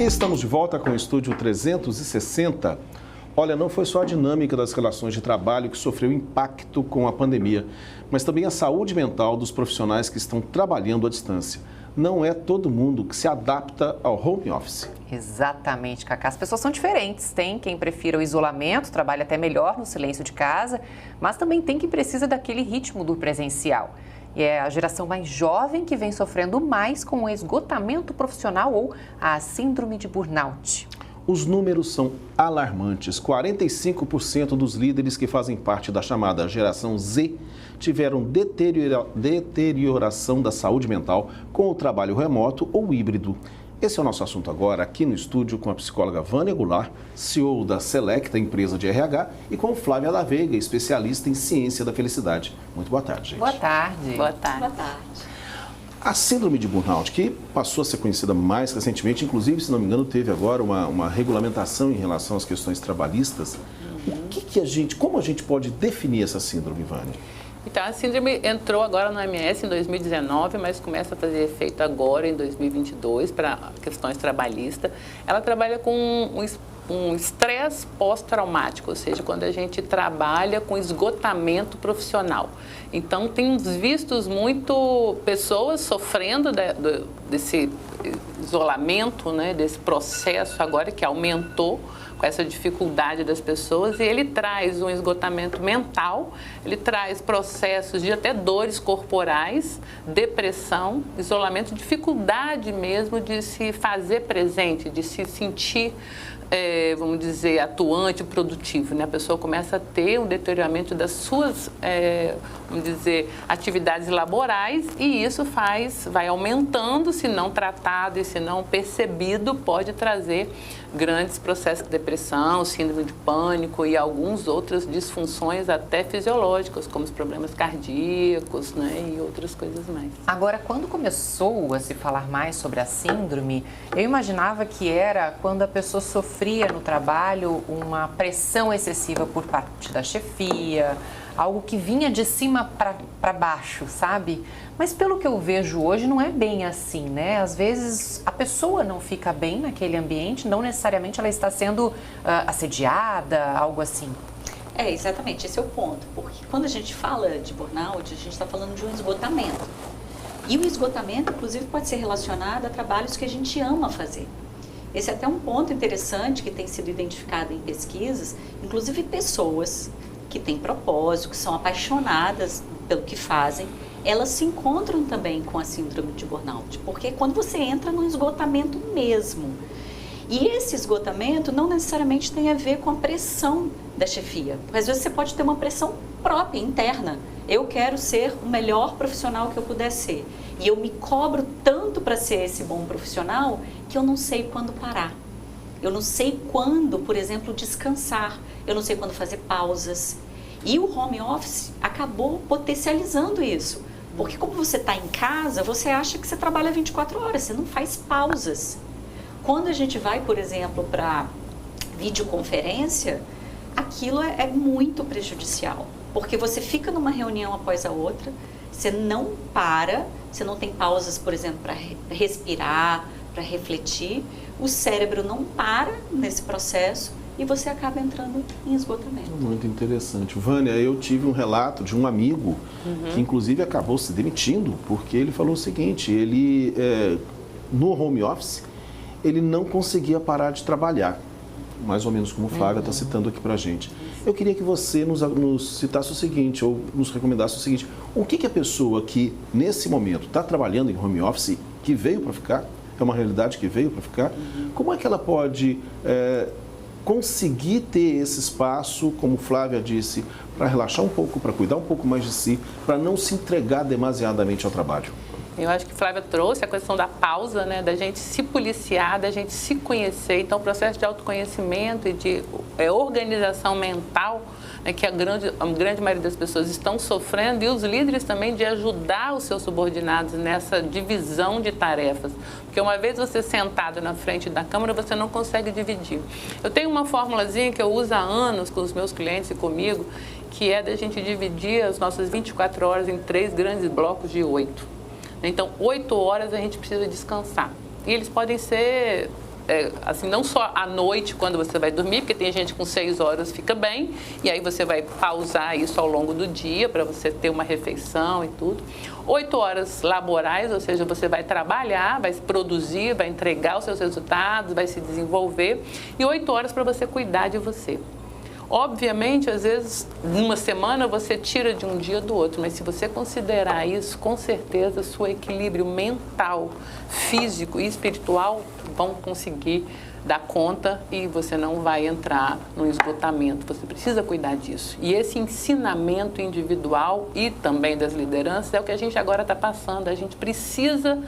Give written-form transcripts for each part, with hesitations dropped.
Estamos de volta com o Estúdio 360. Olha, não foi só a dinâmica das relações de trabalho que sofreu impacto com a pandemia, mas também a saúde mental dos profissionais que estão trabalhando à distância. Não é todo mundo que se adapta ao home office. Exatamente, Cacá. As pessoas são diferentes. Tem quem prefira o isolamento, trabalha até melhor no silêncio de casa, mas também tem quem precisa daquele ritmo do presencial. E é a geração mais jovem que vem sofrendo mais com o esgotamento profissional ou a síndrome de burnout. Os números são alarmantes. 45% dos líderes que fazem parte da chamada geração Z tiveram deterioração da saúde mental com o trabalho remoto ou híbrido. Esse é o nosso assunto agora, aqui no estúdio, com a psicóloga Vânia Goulart, CEO da Selecta, empresa de RH, e com Flávia da Veiga, especialista em ciência da felicidade. Muito boa tarde, gente. Boa tarde. Boa tarde. Boa tarde. A síndrome de burnout, que passou a ser conhecida mais recentemente, inclusive, se não me engano, teve agora uma regulamentação em relação às questões trabalhistas. Como a gente pode definir essa síndrome, Vânia? Então, a síndrome entrou agora no OMS em 2019, mas começa a fazer efeito agora em 2022 para questões trabalhistas. Ela trabalha com um estresse pós-traumático, ou seja, quando a gente trabalha com esgotamento profissional. Então, temos visto muito pessoas sofrendo desse isolamento, né, desse processo agora que aumentou com essa dificuldade das pessoas, e ele traz um esgotamento mental, ele traz processos de até dores corporais, depressão, isolamento, dificuldade mesmo de se fazer presente, de se sentir, vamos dizer, atuante, produtivo, né? A pessoa começa a ter um deterioramento das suas, vamos dizer, atividades laborais, e isso vai aumentando, se não tratado e se não percebido, pode trazer grandes processos de depressão, síndrome de pânico e algumas outras disfunções até fisiológicas, como os problemas cardíacos, né, e outras coisas mais. Agora, quando começou a se falar mais sobre a síndrome, eu imaginava que era quando a pessoa sofria no trabalho uma pressão excessiva por parte da chefia, algo que vinha de cima para baixo, sabe? Mas pelo que eu vejo hoje, não é bem assim, né? Às vezes a pessoa não fica bem naquele ambiente, não necessariamente ela está sendo assediada, algo assim. Exatamente, esse é o ponto. Porque quando a gente fala de burnout, a gente está falando de um esgotamento. E o esgotamento, inclusive, pode ser relacionado a trabalhos que a gente ama fazer. Esse é até um ponto interessante que tem sido identificado em pesquisas, inclusive pessoas que têm propósito, que são apaixonadas pelo que fazem, elas se encontram também com a síndrome de burnout, porque quando você entra no esgotamento mesmo. E esse esgotamento não necessariamente tem a ver com a pressão da chefia, porque às vezes você pode ter uma pressão própria, interna. Eu quero ser o melhor profissional que eu puder ser, e eu me cobro tanto para ser esse bom profissional que eu não sei quando parar. Eu não sei quando, por exemplo, descansar. Eu não sei quando fazer pausas. E o home office acabou potencializando isso. Porque como você está em casa, você acha que você trabalha 24 horas, você não faz pausas. Quando a gente vai, por exemplo, para videoconferência, aquilo é muito prejudicial. Porque você fica numa reunião após a outra, você não para, você não tem pausas, por exemplo, para respirar, para refletir, o cérebro não para nesse processo e você acaba entrando em esgotamento. Muito interessante. Vânia, eu tive um relato de um amigo que inclusive acabou se demitindo porque ele falou o seguinte, ele no home office, ele não conseguia parar de trabalhar, mais ou menos como Flávia está citando aqui para a gente. Eu queria que você nos citasse o seguinte, ou nos recomendasse o seguinte, o que a pessoa que nesse momento está trabalhando em home office, que veio para ficar, é uma realidade que veio para ficar, como é que ela pode conseguir ter esse espaço, como Flávia disse, para relaxar um pouco, para cuidar um pouco mais de si, para não se entregar demasiadamente ao trabalho? Eu acho que Flávia trouxe a questão da pausa, né, da gente se policiar, da gente se conhecer. Então, o processo de autoconhecimento e de organização mental, né, que a grande maioria das pessoas estão sofrendo, e os líderes também de ajudar os seus subordinados nessa divisão de tarefas. Porque uma vez você sentado na frente da câmera, você não consegue dividir. Eu tenho uma formulazinha que eu uso há anos com os meus clientes e comigo, que é da gente dividir as nossas 24 horas em 3 grandes blocos de 8. Então, 8 horas a gente precisa descansar. E eles podem ser assim, não só à noite, quando você vai dormir, porque tem gente com 6 horas fica bem, e aí você vai pausar isso ao longo do dia para você ter uma refeição e tudo. 8 horas laborais, ou seja, você vai trabalhar, vai produzir, vai entregar os seus resultados, vai se desenvolver, e 8 horas para você cuidar de você. Obviamente, às vezes, numa semana você tira de um dia do outro, mas se você considerar isso, com certeza, seu equilíbrio mental, físico e espiritual vão conseguir dar conta e você não vai entrar no esgotamento. Você precisa cuidar disso. E esse ensinamento individual e também das lideranças é o que a gente agora está passando. A gente precisa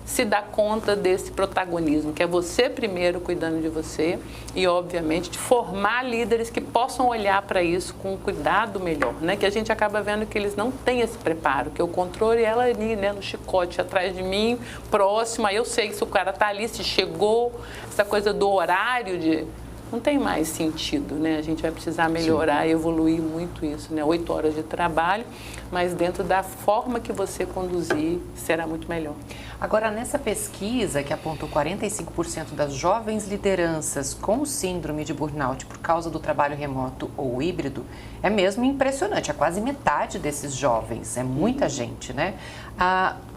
se dar conta desse protagonismo, que é você primeiro cuidando de você e, obviamente, de formar líderes que possam olhar para isso com um cuidado melhor, né? Que a gente acaba vendo que eles não têm esse preparo, que o controle ela ali, né, no chicote atrás de mim, próximo, aí eu sei que se o cara está ali, se chegou, essa coisa do horário de... Não tem mais sentido, né? A gente vai precisar melhorar e evoluir muito isso, né? 8 horas de trabalho, mas dentro da forma que você conduzir, será muito melhor. Agora, nessa pesquisa que apontou 45% das jovens lideranças com síndrome de burnout por causa do trabalho remoto ou híbrido, é mesmo impressionante, é quase metade desses jovens, é muita gente, né?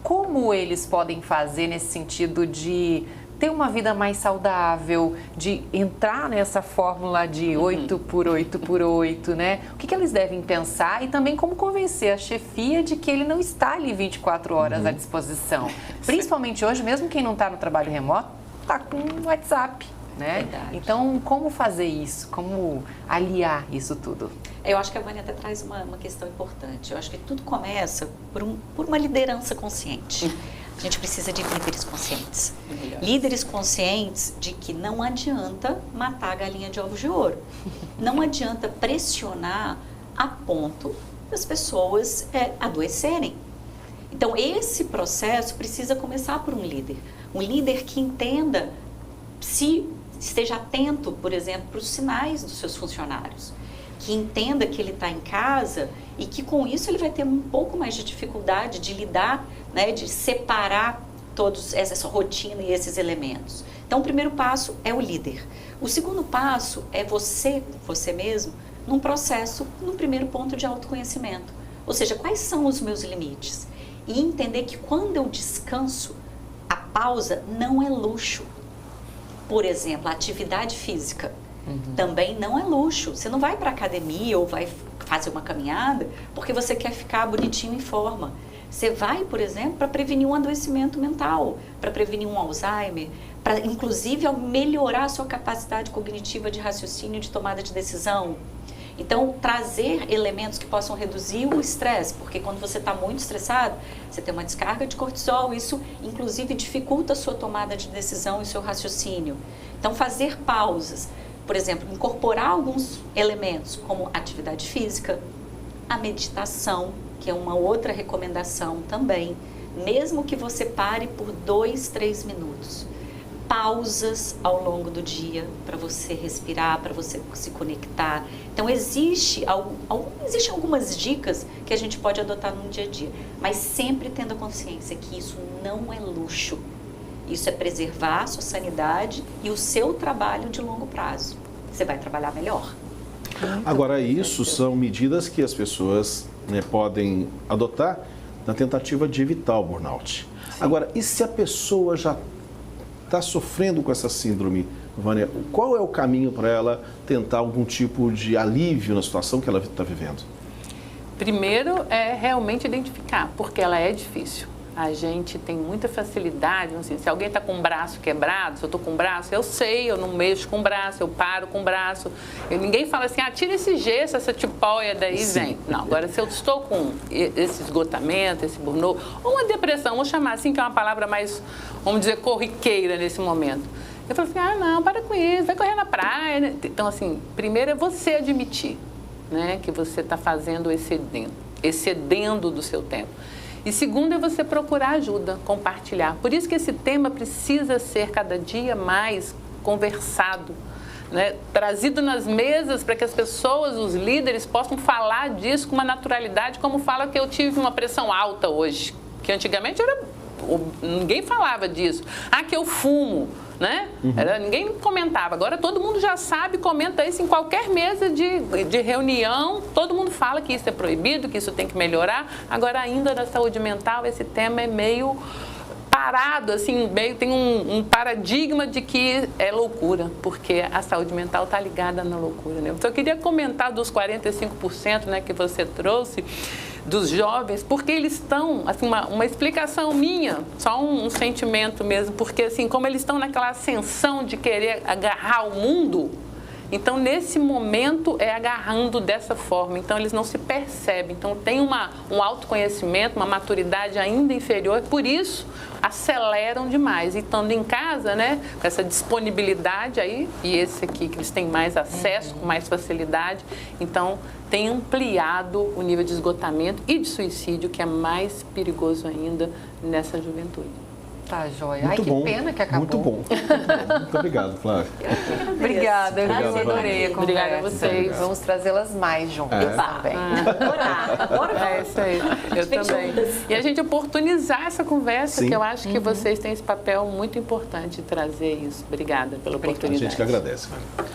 Como eles podem fazer nesse sentido de ter uma vida mais saudável, de entrar nessa fórmula de 8 por 8 por 8, né? O que eles devem pensar e também como convencer a chefia de que ele não está ali 24 horas à disposição. Principalmente hoje, mesmo quem não está no trabalho remoto, está com o WhatsApp, né? Verdade. Então, como fazer isso? Como aliar isso tudo? Eu acho que a Vânia até traz uma questão importante. Eu acho que tudo começa por uma liderança consciente. A gente precisa de líderes conscientes. Líderes conscientes de que não adianta matar a galinha de ovos de ouro. Não adianta pressionar a ponto das pessoas adoecerem. Então, esse processo precisa começar por um líder. Um líder que entenda, esteja atento, por exemplo, para os sinais dos seus funcionários. Que entenda que ele está em casa e que com isso ele vai ter um pouco mais de dificuldade de lidar, né, de separar todos essa rotina e esses elementos. Então, o primeiro passo é o líder. O segundo passo é você mesmo, num processo, no primeiro ponto de autoconhecimento. Ou seja, quais são os meus limites? E entender que quando eu descanso, a pausa não é luxo. Por exemplo, a atividade física. Também não é luxo. Você não vai para a academia ou vai fazer uma caminhada porque você quer ficar bonitinho em forma. Você vai, por exemplo, para prevenir um adoecimento mental, para prevenir um Alzheimer, para inclusive melhorar a sua capacidade cognitiva de raciocínio, de tomada de decisão. Então, trazer elementos que possam reduzir o estresse, porque quando você está muito estressado, você tem uma descarga de cortisol, isso inclusive dificulta a sua tomada de decisão e seu raciocínio. Então, fazer pausas. Por exemplo, incorporar alguns elementos como atividade física, a meditação, que é uma outra recomendação também, mesmo que você pare por 2, 3 minutos. Pausas ao longo do dia para você respirar, para você se conectar. Então, existem algumas dicas que a gente pode adotar no dia a dia, mas sempre tendo a consciência que isso não é luxo. Isso é preservar a sua sanidade e o seu trabalho de longo prazo. Você vai trabalhar melhor. Agora, isso são medidas que as pessoas, né, podem adotar na tentativa de evitar o burnout. Agora, e se a pessoa já está sofrendo com essa síndrome, Vânia, qual é o caminho para ela tentar algum tipo de alívio na situação que ela está vivendo? Primeiro é realmente identificar, porque ela é difícil. A gente tem muita facilidade, assim, se alguém está com o braço quebrado, se eu estou com o braço, eu sei, eu não mexo com o braço, eu paro com o braço. Ninguém fala assim, tira esse gesso, essa tipóia daí, vem. Não, agora se eu estou com esse esgotamento, esse burnout, ou uma depressão, vamos chamar assim, que é uma palavra mais, vamos dizer, corriqueira nesse momento. Eu falo assim, não, para com isso, vai correr na praia. Né? Então, assim, primeiro é você admitir, né, que você está fazendo excedendo do seu tempo. E segundo é você procurar ajuda, compartilhar. Por isso que esse tema precisa ser cada dia mais conversado, né? Trazido nas mesas para que as pessoas, os líderes, possam falar disso com uma naturalidade, como fala que eu tive uma pressão alta hoje, que antigamente ninguém falava disso. Que eu fumo. né? Ninguém comentava. Agora todo mundo já sabe, comenta isso em qualquer mesa de reunião. Todo mundo fala que isso é proibido, que isso tem que melhorar. Agora, ainda na saúde mental, esse tema é meio parado, assim, meio tem um paradigma de que é loucura, porque a saúde mental está ligada na loucura, né? Então, eu queria comentar dos 45%, né, que você trouxe, dos jovens, porque eles estão, assim, uma explicação minha, só um sentimento mesmo, porque, assim, como eles estão naquela ascensão de querer agarrar o mundo, então, nesse momento, é agarrando dessa forma. Então, eles não se percebem. Então, tem um autoconhecimento, uma maturidade ainda inferior. Por isso, aceleram demais. E estando em casa, né, com essa disponibilidade aí, e esse aqui, que eles têm mais acesso, com mais facilidade. Então, tem ampliado o nível de esgotamento e de suicídio, que é mais perigoso ainda nessa juventude. Tá, joia. Muito Ai, que bom, pena que acabou. Muito bom. Muito obrigado, Flávia. Obrigada, eu Obrigado, adorei a conversa. Obrigada a vocês. Vamos trazê-las mais juntas também. É isso aí. Eu também. E a gente oportunizar essa conversa, Sim. que eu acho que vocês têm esse papel muito importante de trazer isso. Obrigada pela A oportunidade. gente que agradece, Flávia.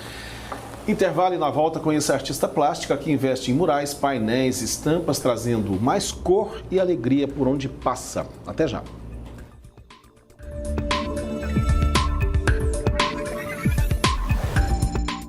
Intervalo e na volta conheça a artista plástica que investe em murais, painéis, estampas, trazendo mais cor e alegria por onde passa. Até já.